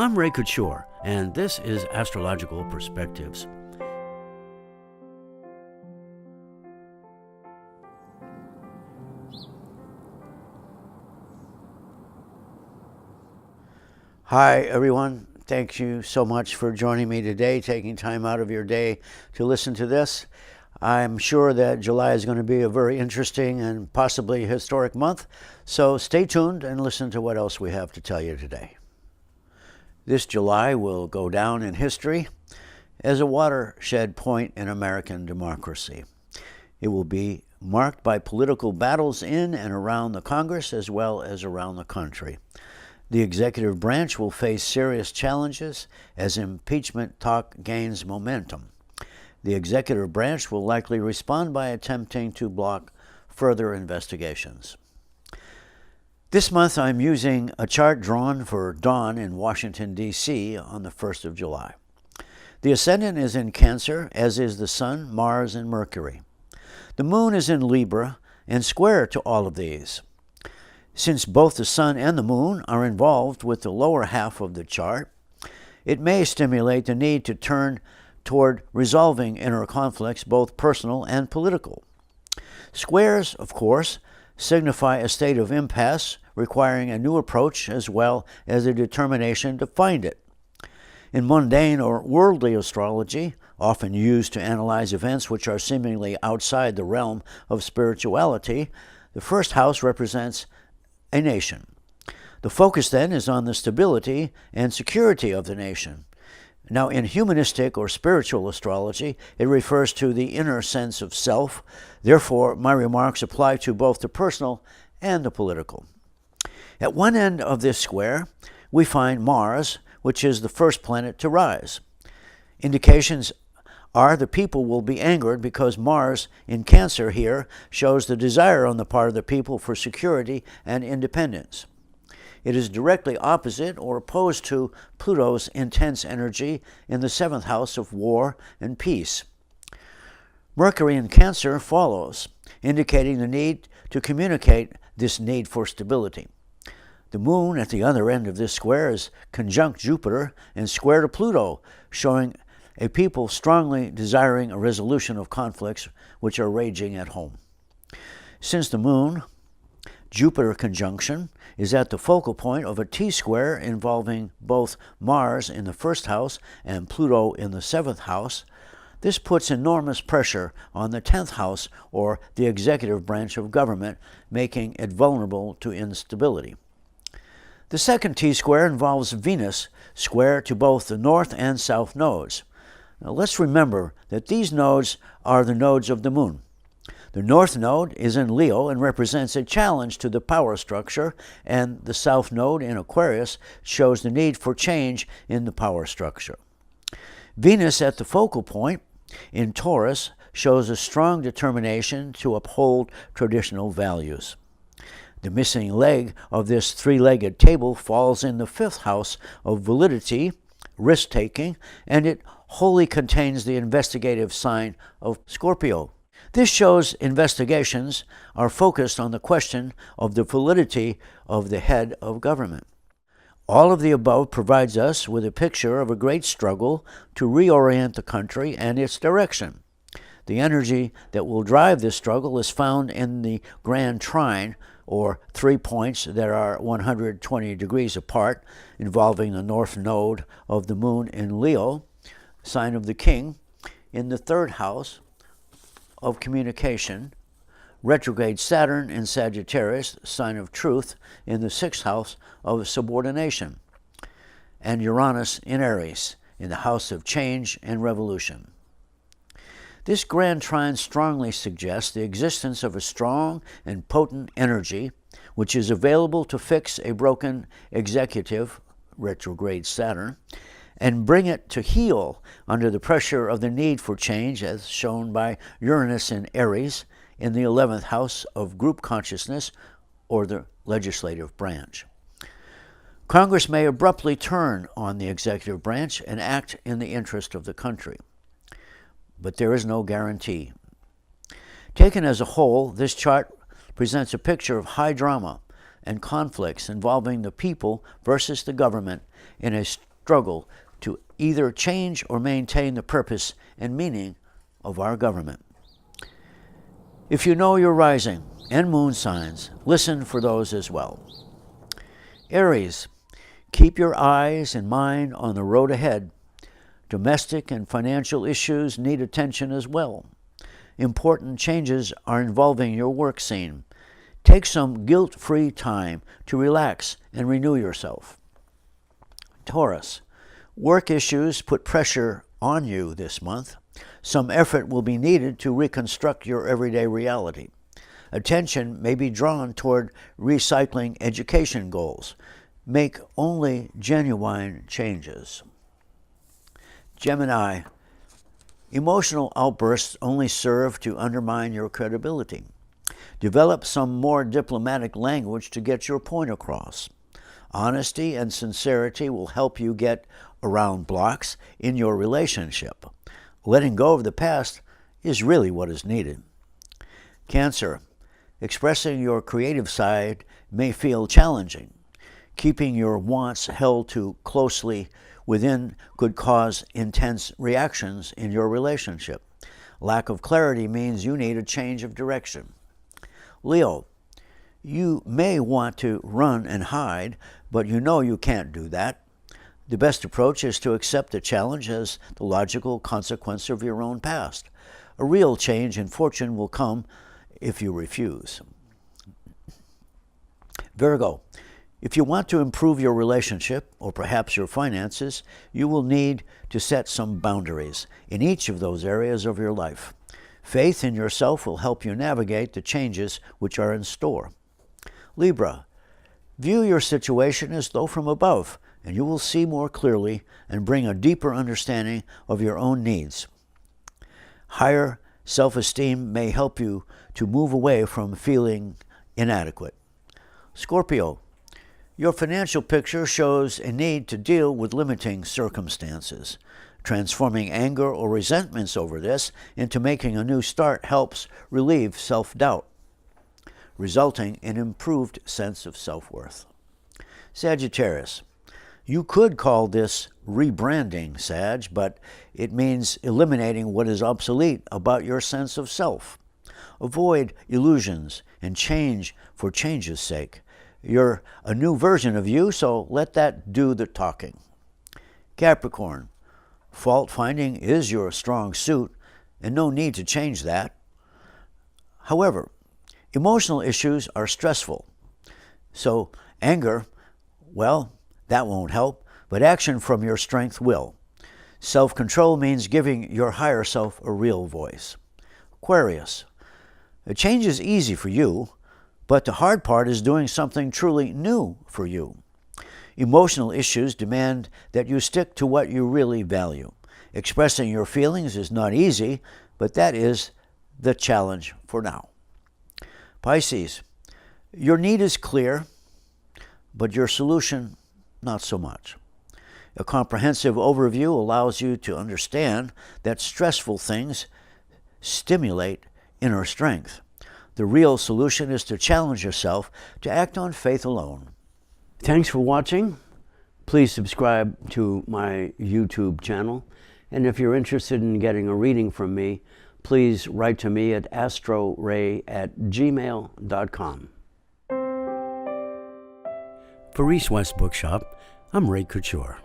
I'm Ray Couture, and this is Astrological Perspectives. Hi, everyone. Thank you so much for joining me today, taking time out of your day to listen to this. I'm sure that July is going to be a very interesting and possibly historic month, so stay tuned and listen to what else we have to tell you today. This July will go down in history as a watershed point in American democracy. It will be marked by political battles in and around the Congress as well as around the country. The executive branch will face serious challenges as impeachment talk gains momentum. The executive branch will likely respond by attempting to block further investigations. This month I'm using a chart drawn for dawn in Washington, D.C. on the 1st of July. The ascendant is in Cancer, as is the Sun, Mars, and Mercury. The Moon is in Libra and square to all of these. Since both the Sun and the Moon are involved with the lower half of the chart, it may stimulate the need to turn toward resolving inner conflicts, both personal and political. Squares, of course, signify a state of impasse requiring a new approach as well as a determination to find it. In mundane or worldly astrology, often used to analyze events which are seemingly outside the realm of spirituality, the first house represents a nation. The focus then is on the stability and security of the nation. Now, in humanistic or spiritual astrology, it refers to the inner sense of self. Therefore, my remarks apply to both the personal and the political. At one end of this square, we find Mars, which is the first planet to rise. Indications are the people will be angered because Mars in Cancer here shows the desire on the part of the people for security and independence. It is directly opposite or opposed to Pluto's intense energy in the 7th house of war and peace. Mercury in Cancer follows, indicating the need to communicate this need for stability. The Moon at the other end of this square is conjunct Jupiter and square to Pluto, showing a people strongly desiring a resolution of conflicts which are raging at home. Since the Moon, Jupiter conjunction is at the focal point of a T-square involving both Mars in the 1st house and Pluto in the 7th house, this puts enormous pressure on the 10th house, or the executive branch of government, making it vulnerable to instability. The second T-square involves Venus, square to both the north and south nodes. Now let's remember that these nodes are the nodes of the Moon. The north node is in Leo and represents a challenge to the power structure, and the south node in Aquarius shows the need for change in the power structure. Venus at the focal point in Taurus shows a strong determination to uphold traditional values. The missing leg of this three-legged table falls in the 5th house of validity, risk-taking, and it wholly contains the investigative sign of Scorpio. This shows investigations are focused on the question of the validity of the head of government. All of the above provides us with a picture of a great struggle to reorient the country and its direction. The energy that will drive this struggle is found in the Grand Trine, or 3 points that are 120 degrees apart, involving the north node of the Moon in Leo, sign of the King, in the 3rd house of communication, retrograde Saturn in Sagittarius, sign of truth, in the 6th house of subordination, and Uranus in Aries, in the house of change and revolution. This grand trine strongly suggests the existence of a strong and potent energy which is available to fix a broken executive, retrograde Saturn, and bring it to heal under the pressure of the need for change, as shown by Uranus in Aries in the 11th house of group consciousness, or the legislative branch. Congress may abruptly turn on the executive branch and act in the interest of the country, but there is no guarantee. Taken as a whole, this chart presents a picture of high drama and conflicts involving the people versus the government in a struggle to either change or maintain the purpose and meaning of our government. If you know your rising and moon signs, listen for those as well. Aries, keep your eyes and mind on the road ahead. Domestic and financial issues need attention as well. Important changes are involving your work scene. Take some guilt-free time to relax and renew yourself. Taurus, work issues put pressure on you this month. Some effort will be needed to reconstruct your everyday reality. Attention may be drawn toward recycling education goals. Make only genuine changes. Gemini, emotional outbursts only serve to undermine your credibility. Develop some more diplomatic language to get your point across. Honesty and sincerity will help you get around blocks in your relationship. Letting go of the past is really what is needed. Cancer, expressing your creative side may feel challenging. Keeping your wants held too closely within could cause intense reactions in your relationship. Lack of clarity means you need a change of direction. Leo, you may want to run and hide, but you know you can't do that. The best approach is to accept the challenge as the logical consequence of your own past. A real change in fortune will come if you refuse. Virgo, if you want to improve your relationship or perhaps your finances, you will need to set some boundaries in each of those areas of your life. Faith in yourself will help you navigate the changes which are in store. Libra, view your situation as though from above, and you will see more clearly and bring a deeper understanding of your own needs. Higher self-esteem may help you to move away from feeling inadequate. Scorpio, your financial picture shows a need to deal with limiting circumstances. Transforming anger or resentments over this into making a new start helps relieve self-doubt, resulting in improved sense of self-worth. Sagittarius, you could call this rebranding, Sag, but it means eliminating what is obsolete about your sense of self. Avoid illusions and change for change's sake. You're a new version of you, so let that do the talking. Capricorn, fault finding is your strong suit, and no need to change that. However, emotional issues are stressful, so anger, well, that won't help, but action from your strength will. Self-control means giving your higher self a real voice. Aquarius, a change is easy for you, but the hard part is doing something truly new for you. Emotional issues demand that you stick to what you really value. Expressing your feelings is not easy, but that is the challenge for now. Pisces, your need is clear, but your solution not so much. A comprehensive overview allows you to understand that stressful things stimulate inner strength. The real solution is to challenge yourself to act on faith alone. Thanks for watching. Please subscribe to my YouTube channel. And if you're interested in getting a reading from me, please write to me at astroray@gmail.com. For EastWest Bookshop, I'm Ray Couture.